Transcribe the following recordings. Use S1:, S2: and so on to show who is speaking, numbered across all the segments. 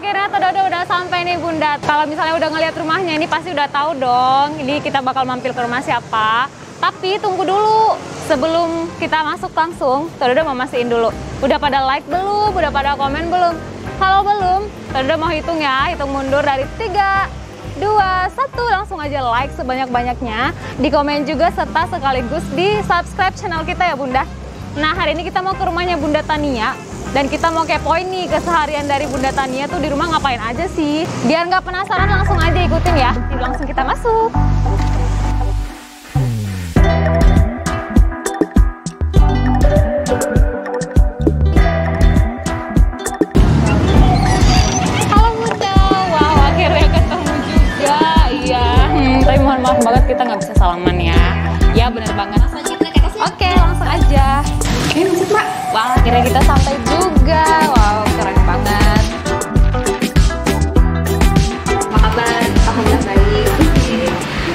S1: akhirnya Todo udah sampai nih Bunda. Kalau misalnya udah ngeliat rumahnya ini pasti udah tahu dong. Ini kita bakal mampir ke rumah siapa. Tapi tunggu dulu. Sebelum kita masuk langsung, Todo mau mastiin dulu. Udah pada like belum? Udah pada komen belum? Kalau belum, Todo mau hitung ya. Hitung mundur dari 3, 2, 1. Langsung aja like sebanyak-banyaknya. Di komen juga serta sekaligus di subscribe channel kita ya Bunda. Nah hari ini kita mau ke rumahnya Bunda Tania. Dan kita mau kepoin nih keseharian dari Bunda Tania tuh di rumah ngapain aja sih. Biar nggak penasaran langsung aja ikutin ya. Jadi langsung kita masuk. Halo Bunda, wow akhirnya ketemu juga. Iya, tapi mohon maaf banget kita nggak bisa salaman ya. Ya bener banget. Oke langsung aja. Masuk Mbak. Wah akhirnya kita sampai juga. Wow keren banget.
S2: Apa kabar? Alhamdulillah baik.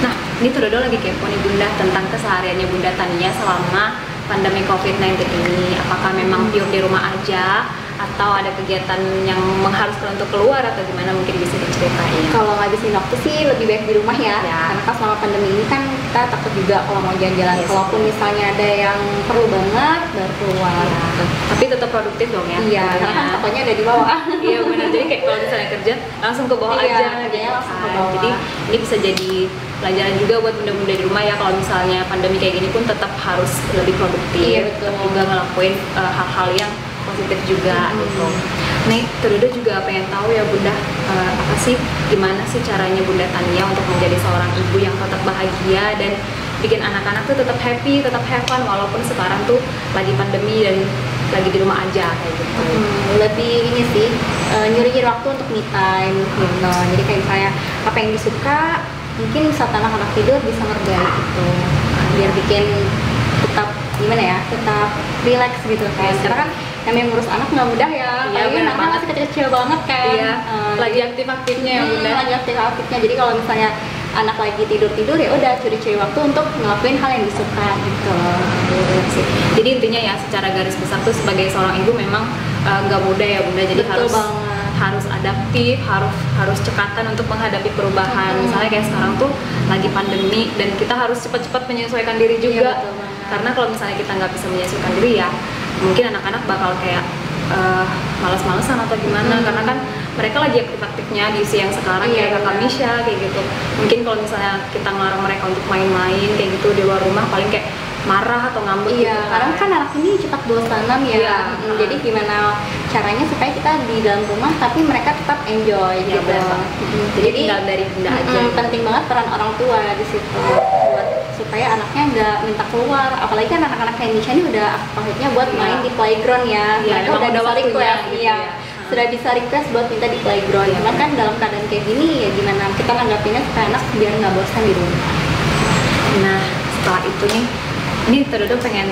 S2: Nah ini Todo lagi kepo nih Bunda tentang kesehariannya Bunda Tania selama pandemi COVID-19 ini. Apakah memang pure di rumah aja atau ada kegiatan yang mengharuskan untuk keluar atau gimana, mungkin bisa diceritain?
S3: Kalau ngabisin waktu sih lebih baik di rumah ya. Karena kan selama pandemi ini kan kita takut juga kalau mau jalan-jalan. Kalaupun misalnya ada yang perlu banget baru keluar.
S2: Tapi tetap produktif dong ya?
S3: Iya, karena kan tokonya ada di bawah.
S2: Iya benar, jadi kayak kalau misalnya kerja langsung ke bawah aja.
S3: Kerjanya langsung ke bawah.
S2: Jadi ini bisa jadi pelajaran juga buat bunda-bunda di rumah ya, kalau misalnya pandemi kayak gini pun tetap harus lebih produktif.
S3: Iya betul.
S2: Tetap juga ngelakuin hal-hal yang positif juga gitu. Nih Todo juga pengen tahu ya Bunda, apa sih, gimana sih caranya Bunda Tania untuk menjadi seorang ibu yang tetap bahagia dan bikin anak-anak tuh tetap happy, tetap have fun walaupun sekarang tuh lagi pandemi dan lagi di rumah aja kayak gitu.
S3: Lebih ini sih, nyuri-nyuri waktu untuk me time gitu. Jadi kayak misalnya apa yang disuka, mungkin saat anak-anak tidur bisa ngerjain gitu. Biar bikin tetap gimana ya, tetap relax gitu kan. Karena kan namanya ngurus anak nggak mudah ya.
S2: Iya,
S3: apalagi anaknya masih kecil-kecil banget kan.
S2: Iya, lagi aktif-aktifnya ya Bunda.
S3: Lagi aktif-aktifnya. Jadi kalau misalnya anak lagi tidur-tidur ya udah curi-curi waktu untuk ngelakuin hal yang disuka gitu.
S2: Jadi intinya ya secara garis besar tuh sebagai seorang ibu memang nggak mudah ya Bunda. Jadi harus adaptif, harus cekatan untuk menghadapi perubahan. Misalnya kayak sekarang tuh lagi pandemi dan kita harus cepat-cepat menyesuaikan diri juga.
S3: Iya,
S2: karena kalau misalnya kita nggak bisa menyesuaikan diri ya, mungkin anak-anak bakal kayak malas-malesan atau gimana. Karena kan mereka lagi aktif-aktifnya di usia yang sekarang, kayak kakak Misha kayak gitu. Mungkin kalau misalnya kita ngelarang mereka untuk main-main kayak gitu di luar rumah, paling kayak marah atau ngambek gitu.
S3: Karena kan anak ini cepat bosanan ya. Jadi gimana caranya supaya kita di dalam rumah tapi mereka tetap enjoy gitu.
S2: Jadi tinggal dari Bunda aja.
S3: Penting banget peran orang tua di situ buat supaya anaknya nggak minta keluar. Apalagi kan anak-anak kayak Misha ini udah aktifnya buat main di playground ya. Mereka udah bisa request sudah bisa request buat minta di playground. Cuman kan dalam keadaan kayak gini ya gimana kita nanggapinnya supaya anak biar nggak bosan di rumah.
S2: Nah setelah itu nih, ini Todo bukan pengen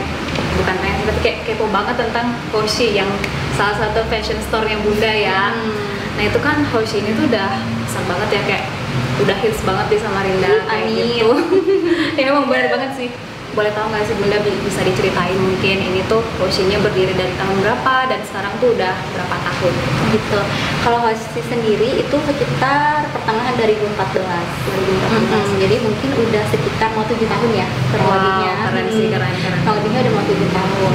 S2: tapi kayak kepo banget tentang Hoshi yang salah satu fashion store yang Bunda ya. Nah itu kan Hoshi ini tuh udah besar banget ya, kayak udah hits banget di Samarinda kayak gitu. Ya emang bener banget sih. Boleh tahu nggak sih Bunda, bisa diceritain mungkin ini tuh Hoshi-nya berdiri dari tahun berapa dan sekarang tuh udah berapa tahun
S3: gitu. Kalau Hoshi sendiri itu sekitar pertengahan 2014. Jadi mungkin udah sekitar mau 7 tahun ya kurang lebihnya.
S2: Keren sih, keren.
S3: Kurang lebihnya udah mau 7 tahun.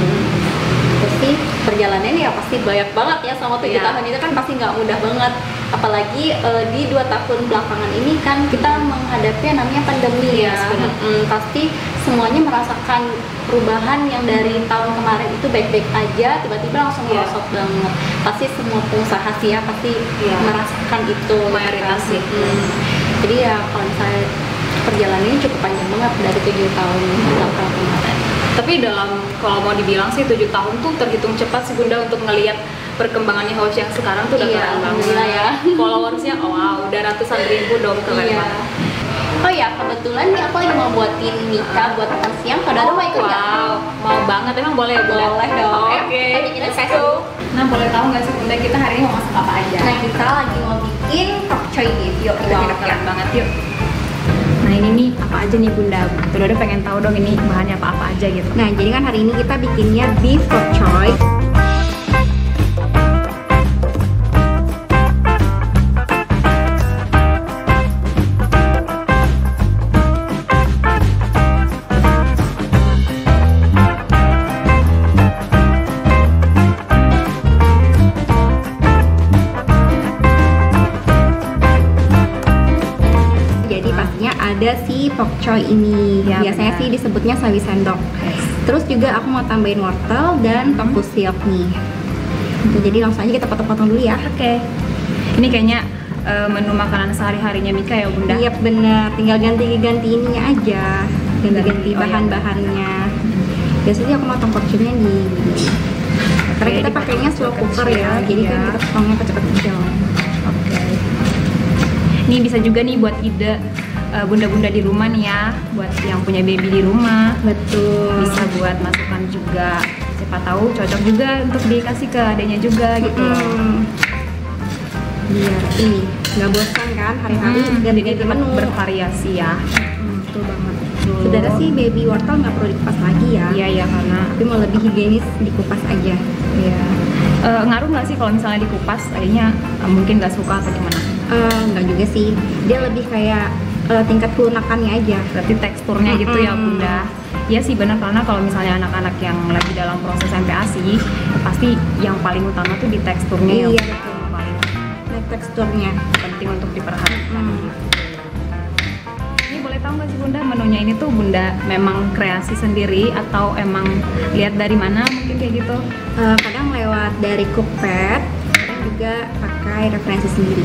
S3: Terus sih perjalanannya ya pasti banyak banget ya selama 7 tahun itu kan pasti nggak mudah banget. Apalagi di 2 tahun belakangan ini kan kita menghadapi yang namanya pandemi ya. Pasti semuanya merasakan perubahan yang dari tahun kemarin itu baik-baik aja tiba-tiba langsung merosot banget. Pasti semua pengusaha sih ya pasti merasakan itu
S2: mayoritas sih.
S3: Jadi ya kalau misalnya perjalanan ini cukup panjang banget dari 7 tahun belakangan kemarin.
S2: Tapi kalau mau dibilang sih 7 tahun tuh terhitung cepat sih Bunda untuk ngelihat perkembangannya Hoshi yang sekarang tuh udah keren banget
S3: ya.
S2: Followersnya udah ratusan ribu dong, keren banget.
S3: Oh ya, kebetulan nih aku lagi mau buatin nikah buat makan siang. Pada mau ikut nggak?
S2: Mau banget, emang boleh Bunda?
S3: Boleh dong.
S2: Oke, let's go. Nah boleh tahu nggak sih Bunda, kita hari ini mau masak apa aja?
S3: Nah kita lagi mau bikin pak choy beef. Yuk kita
S2: keren banget yuk. Nah ini nih apa aja nih Bunda? Todo pengen tahu dong ini bahannya apa aja gitu.
S3: Nah jadi kan hari ini kita bikinnya beef pak choy. ada si pak choy ini.
S1: Ya,
S3: Biasanya
S1: benar.
S3: sih disebutnya sawi sendok. Terus juga aku mau tambahin wortel dan tofu silk nih. Jadi langsung aja kita potong-potong dulu ya.
S1: Oke. Ini kayaknya menu makanan sehari-harinya Mika ya Bunda?
S3: Iya bener, tinggal ganti-ganti ininya aja, ganti-ganti
S1: Oh, iya.
S3: bahan-bahannya. Biasanya aku motong porsinya di karena kita
S1: dipotong
S3: pakainya slow cooker
S1: kecil-kecil,
S3: ya, jadi kan
S1: iya.
S3: kita potongnya kecil-kecil.
S1: Oke. Ini bisa juga nih buat ide bunda-bunda di rumah nih ya, buat yang punya baby di rumah.
S3: Betul.
S1: Bisa buat masukan juga. Siapa tahu cocok juga untuk dikasih ke adanya juga gitu.
S3: Biar ini nggak bosan kan hari-hari
S1: Jadi
S3: ganti-ganti
S1: tetap
S3: menu.
S1: bervariasi ya.
S3: Betul banget.
S1: Betul.
S3: Sebenarnya sih baby wortel nggak perlu dikupas lagi ya.
S1: Iya ya karena
S3: Tapi mau lebih higienis dikupas aja.
S1: ya ngaruh nggak sih kalau misalnya dikupas adanya mungkin nggak suka atau gimana?
S3: Nggak juga sih. Dia lebih kayak tingkat kelunakannya aja.
S1: Berarti teksturnya gitu ya Bunda. Iya sih benar karena kalau misalnya anak-anak yang lagi dalam proses MPASI pasti yang paling utama tuh di teksturnya
S3: Iya,
S1: yang
S3: betul.
S1: paling
S3: Nah, teksturnya.
S1: penting untuk diperhatikan. Ini boleh tahu nggak sih Bunda menunya ini tuh Bunda memang kreasi sendiri atau emang lihat dari mana mungkin kayak gitu?
S3: Kadang lewat dari Cookpad, kadang juga pakai referensi sendiri.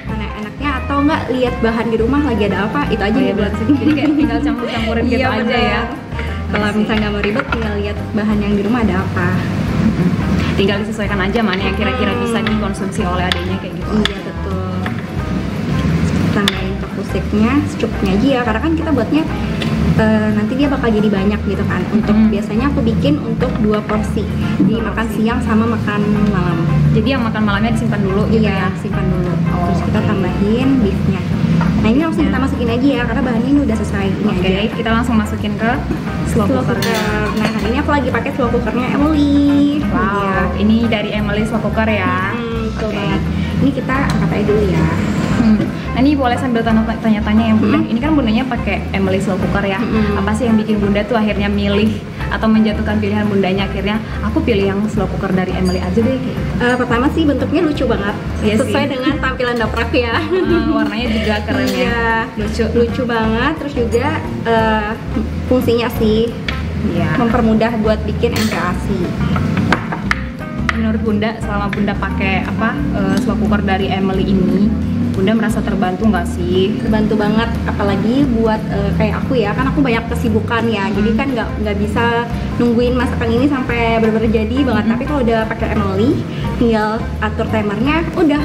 S3: Mana enaknya atau nggak lihat bahan di rumah lagi ada apa, itu aja
S1: Oh, iya,
S3: dibuat
S1: bener.
S3: sendiri.
S1: Jadi kayak tinggal campur-campurin gitu
S3: Iya,
S1: aja
S3: bener.
S1: ya.
S3: Kalau misalnya nggak mau ribet, tinggal lihat bahan yang di rumah ada apa.
S1: Tinggal disesuaikan aja mana yang kira-kira bisa dikonsumsi oleh adanya kayak gitu.
S3: Iya betul. Tambahin tofu sticknya secukupnya aja ya, karena kan kita buatnya nanti dia bakal jadi banyak gitu kan. Untuk biasanya aku bikin untuk 2 porsi, jadi makan siang sama makan malam.
S1: Jadi yang makan malamnya disimpan dulu gitu ya.
S3: Iya, simpan dulu.
S1: Oh,
S3: Terus kita
S1: oke.
S3: tambahin beefnya. Nah ini langsung kita masukin aja ya, karena bahannya ini udah sesuai ini
S1: Oke,
S3: aja.
S1: kita langsung masukin ke slow
S3: Slow
S1: cooker.
S3: cooker. Nah hari ini aku lagi pakai slow cookernya Emily.
S1: Wow, ini dari Emily slow cooker ya.
S3: Betul
S1: Oke.
S3: banget. Ini kita angkat aja dulu ya.
S1: Nah ini boleh sambil tanya-tanya yang Bunda. Ini kan Bundanya pakai Emily slow cooker ya. Apa sih yang bikin Bunda tuh akhirnya milih atau menjatuhkan pilihan Bundanya akhirnya aku pilih yang slow cooker dari Emily aja deh kayak gitu.
S3: Pertama sih bentuknya lucu banget,
S1: Iya
S3: sesuai
S1: sih.
S3: dengan tampilan dapur aku ya.
S1: Warnanya juga keren ya.
S3: Iya,
S1: Lucu.
S3: lucu banget. Terus juga fungsinya sih
S1: Iya.
S3: mempermudah buat bikin MPASI.
S1: Menurut Bunda selama Bunda pakai slow cooker dari Emily ini, Bunda merasa terbantu nggak sih?
S3: Terbantu banget, apalagi buat kayak aku ya, kan aku banyak kesibukan ya, jadi kan nggak bisa nungguin masakan ini sampai bener-bener jadi banget. Tapi kalau udah pakai Emily, tinggal atur timernya, udah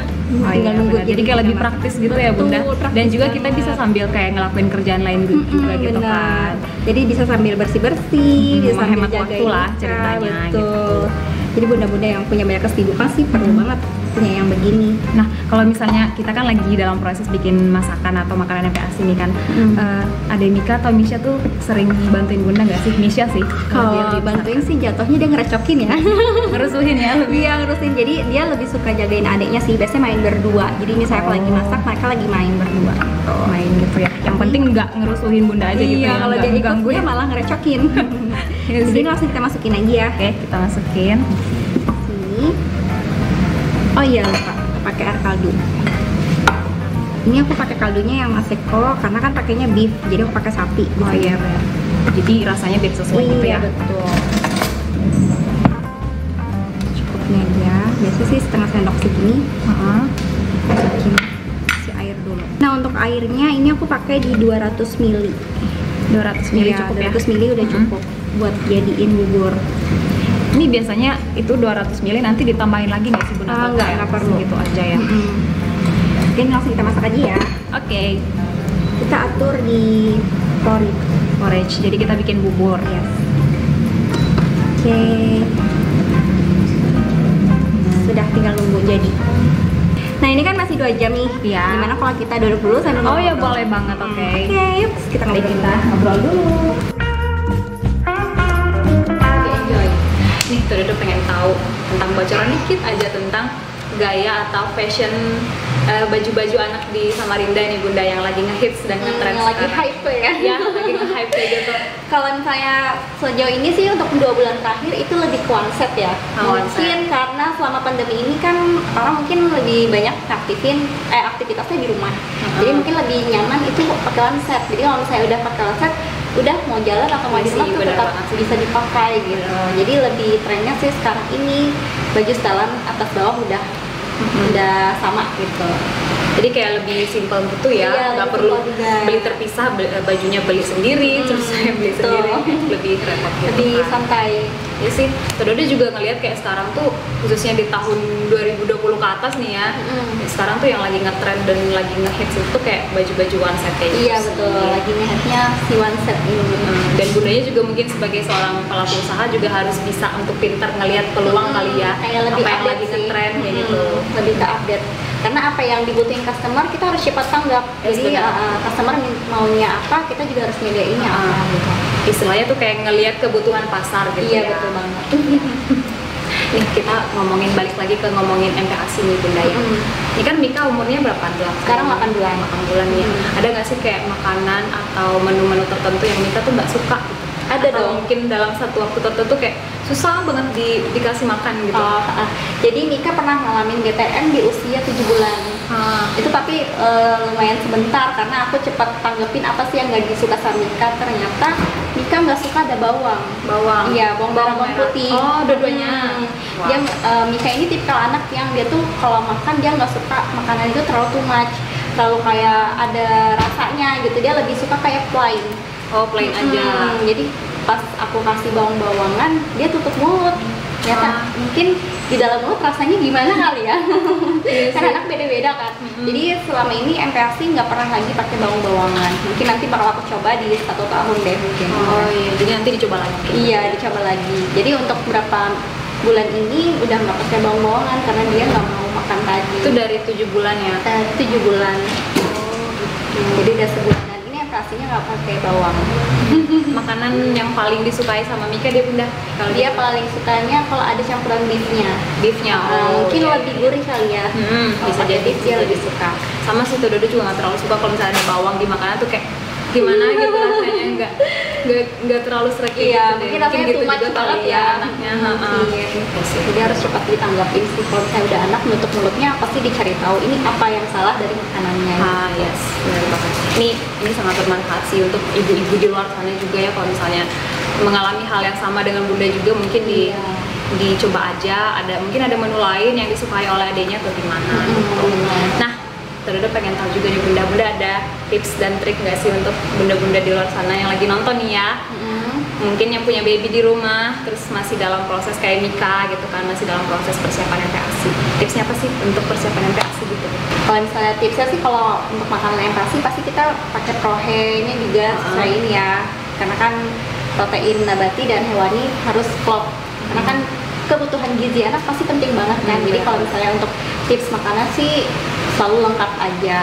S3: tinggal nunggu.
S1: Benar. Jadi kayak lebih
S3: timer.
S1: praktis gitu ya Bunda.
S3: Betul, praktis
S1: Dan juga kita
S3: banget.
S1: bisa sambil kayak ngelakuin kerjaan lain juga gitu
S3: Benar.
S1: kan.
S3: Jadi bisa sambil bersih-bersih, bisa sambil
S1: menghemat
S3: jagain
S1: waktu lah
S3: Mika,
S1: ceritanya,
S3: betul. Jadi bunda-bunda yang punya banyak kesibukan sih perlu banget punya yang begini.
S1: Nah, kalau misalnya kita kan lagi dalam proses bikin masakan atau makanan MPASI nih kan, Ade Mika atau Misha tuh sering bantuin Bunda nggak sih? Misha sih.
S3: Kalau bantuin sih jatuhnya dia ngerecokin ya.
S1: ngerusuhin ya lebih.
S3: Iya ngerusin, jadi dia lebih suka jagain adiknya sih, biasanya main berdua. Jadi misalnya aku lagi masak, mereka lagi main berdua gitu.
S1: Main gitu ya. Yang penting nggak ngerusuhin Bunda aja gitu
S3: Iya,
S1: ya.
S3: kalau
S1: nggak
S3: dia ikut
S1: ngegangguin.
S3: dia malah ngerecokin.
S1: Iya
S3: Jadi
S1: sih.
S3: ini langsung kita masukin aja ya.
S1: Oke, kita masukin.
S3: Sini. Oh iya lupa, pakai air kaldu. Ini aku pakai kaldunya yang Maseko karena kan pakainya beef, jadi aku pakai sapi.
S1: Oh iya, benar. Jadi rasanya biar sesuai gitu ya.
S3: Betul. Cukupnya aja. Biasanya sih setengah sendok segini.
S1: Heeh.
S3: Masukin si air dulu. Nah untuk airnya ini aku pakai di 200 ml.
S1: 200 ml
S3: Iya,
S1: cukup ya.
S3: 200 ml udah cukup buat jadiin bubur.
S1: Ini biasanya itu 200 ml nanti ditambahin lagi nggak sih Bunda? Atau
S3: Enggak,
S1: kayak
S3: nggak perlu.
S1: Gitu aja ya.
S3: Oke, ini langsung kita masak aja ya.
S1: Oke.
S3: Kita atur di
S1: Porridge. Jadi kita bikin bubur ya.
S3: Oke. Sudah tinggal nunggu jadi. Nah ini kan masih 2 jam nih.
S1: Iya.
S3: Gimana kalau kita duduk dulu sambil
S1: Oh ya
S3: ngobrol?
S1: boleh banget, oke.
S3: Oke, yuk kita
S1: Mari
S3: ngobrol.
S1: kita ngobrol dulu.
S2: Oke, enjoy. Nih, Dodo pengen tahu tentang bocoran dikit aja tentang gaya atau fashion baju-baju anak di Samarinda nih Bunda yang lagi ngehits dan ngetrend
S3: lagi
S2: sekarang.
S3: hype ya.
S2: Ya, lagi nge-hype kayak gitu.
S3: Kalau misalnya sejauh ini sih untuk 2 bulan terakhir itu lebih konsep ya. Mungkin karena selama pandemi ini kan orang mungkin lebih banyak aktivitasnya di rumah. Jadi mungkin lebih nyaman itu pakai konsep. Jadi kalau misalnya udah pakai konsep, udah mau jalan atau mau di rumah tuh tetap bisa dipakai gitu. Jadi lebih trennya sih sekarang ini baju setelan atas bawah udah sama gitu.
S2: Jadi kayak lebih simpel gitu ya, nggak perlu beli terpisah, bajunya beli sendiri, terus saya beli sendiri, lebih repot gitu.
S3: Lebih santai.
S2: Ya sih, Dodo juga ngelihat kayak sekarang tuh, khususnya di tahun 2020 ke atas nih ya, sekarang tuh yang lagi ngetrend dan lagi ngehits itu kayak baju-baju one set kayak gitu.
S3: Iya betul, lagi ngehitsnya si one set ini.
S2: Dan Bundanya juga mungkin sebagai seorang pelaku usaha juga harus bisa untuk pintar ngelihat peluang kali ya,
S3: kayak lebih
S2: apa yang lagi ngetrend kayak gitu.
S3: Lebih ke update. Karena apa yang dibutuhin customer kita harus cepat tanggap. Jadi customer maunya apa, kita juga harus nyediainnya apa gitu.
S2: Istilahnya tuh kayak ngelihat kebutuhan pasar gitu.
S3: Iya, betul banget.
S2: Nih kita balik lagi ke ngomongin MPASI nih Bunda ya. Ini kan Mika umurnya berapa?
S3: Sekarang 8 bulan.
S2: 8 bulan ya. Ada nggak sih kayak makanan atau menu-menu tertentu yang Mika tuh nggak suka gitu?
S3: Ada
S2: atau
S3: dong.
S2: Mungkin dalam satu waktu tertentu kayak susah banget dikasih makan gitu.
S3: Jadi Mika pernah ngalamin GTM di usia 7 bulan. Itu tapi lumayan sebentar karena aku cepat tanggepin apa sih yang nggak disuka sama Mika. Ternyata Mika nggak suka ada bawang. Iya, bawang putih.
S2: Oh, dua-duanya.
S3: Dia Mika ini tipikal anak yang dia tuh kalau makan dia nggak suka makanan itu terlalu too much, terlalu kayak ada rasanya gitu. Dia lebih suka kayak plain.
S2: Oh, plain aja.
S3: Jadi pas aku kasih bawang-bawangan dia tutup mulut. Ternyata mungkin di dalam mulut rasanya gimana kali ya. Karena anak beda-beda kan. Jadi selama ini MPASI nggak pernah lagi pakai bawang-bawangan. Mungkin nanti bakal aku coba di 1 tahun deh mungkin.
S2: Oh iya, jadi nanti dicoba lagi.
S3: Iya, dicoba lagi. Jadi untuk berapa bulan ini udah nggak pakai bawang-bawangan karena dia nggak mau makan tadi.
S2: Itu dari 7 bulan ya?
S3: 7 bulan. Jadi udah sebulanan ini MPASI-nya nggak pakai bawang.
S2: Makanan yang paling disukai sama Mika dia Bunda?
S3: Kalau dia paling sukanya kalau ada campuran beefnya. Mungkin lebih gurih kali ya.
S2: Bisa jadi
S3: dia lebih suka.
S2: Sama sih Dodo juga nggak terlalu suka kalau misalnya ada bawang di makanan tuh kayak gimana gitu rasanya, nggak terlalu srek gitu.
S3: Mungkin rasanya
S2: gitu
S3: too much
S2: juga kali ya anaknya.
S3: Jadi harus cepat ditanggapin sih. Kalau misalnya udah anak menutup mulutnya pasti dicari tahu ini apa yang salah dari makanannya.
S2: Yes, benar banget. Ini sangat bermanfaat sih untuk ibu-ibu di luar sana juga ya, kalau misalnya mengalami hal yang sama dengan Bunda juga mungkin dicoba aja. Mungkin ada menu lain yang disukai oleh adenya atau gimana. Nah, Dodo pengen tahu juga nih Bunda ada tips dan trik nggak sih untuk bunda-bunda di luar sana yang lagi nonton nih ya? Mungkin yang punya baby di rumah, terus masih dalam proses kayak Mika gitu kan, masih dalam proses persiapan MPASI. Tipsnya apa sih untuk persiapan MPASI gitu?
S3: Kalau misalnya tipsnya sih kalau untuk makanan MPASI pasti kita pakai protein juga sesuai ini ya, karena kan protein nabati dan hewani harus klop. Karena kan kebutuhan gizi anak pasti penting banget kan. Jadi kalau misalnya untuk tips makanan sih selalu lengkap aja.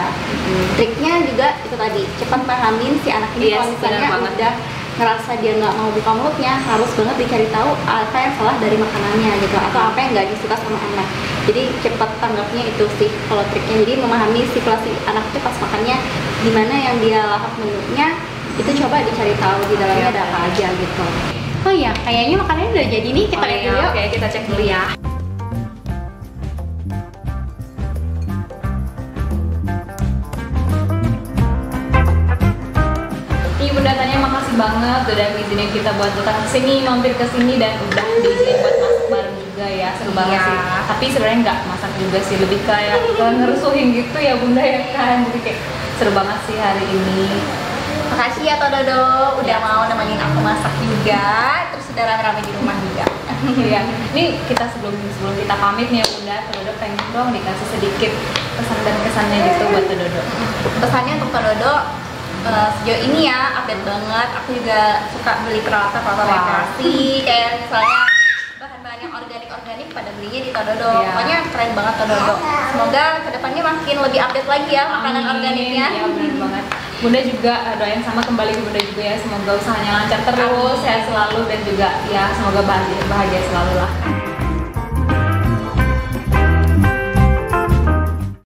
S3: Triknya juga itu tadi, cepat pahamin si anak ini kalau misalnya udah ngerasa dia nggak mau buka mulutnya, harus banget dicari tahu apa yang salah dari makanannya gitu, atau apa yang nggak disuka sama anak. Jadi cepat tanggapnya itu sih kalau triknya. Jadi memahami situasi anak itu pas makannya gimana yang dia lahap menunya, itu coba dicari tahu di dalamnya ada apa aja gitu. Oh iya, kayaknya makanannya udah jadi nih, kita lihat dulu yuk.
S2: Oke, kita cek dulu ya. Datanya makasih banget udah ngizinin kita buat datang ke sini, mampir ke sini, dan udah diizinin buat masak bareng juga ya. Seru banget sih. Tapi sebenarnya nggak masak juga sih, lebih kayak ngerusuhin gitu ya Bunda ya kan. Jadi kayak seru banget sih hari ini.
S3: Makasih ya Dodo udah mau nemenin aku masak juga, terus udah rame-rame di rumah juga.
S2: Iya. Ini kita sebelum kita pamit nih ya Bunda, Dodo pengen dong dikasih sedikit pesan dan kesannya gitu buat Dodo.
S3: Pesannya untuk Dodo, sejauh ini ya update banget. Aku juga suka beli peralatan MPASI, kayak misalnya bahan-bahan yang organik pada belinya di Dodo. Pokoknya keren banget Dodo. Semoga kedepannya makin lebih update lagi ya makanan organiknya.
S2: Iya benar banget. Bunda juga doain sama kembali ke Bunda juga ya, semoga usahanya lancar terus, sehat selalu, dan juga ya semoga bahagia selalu lah.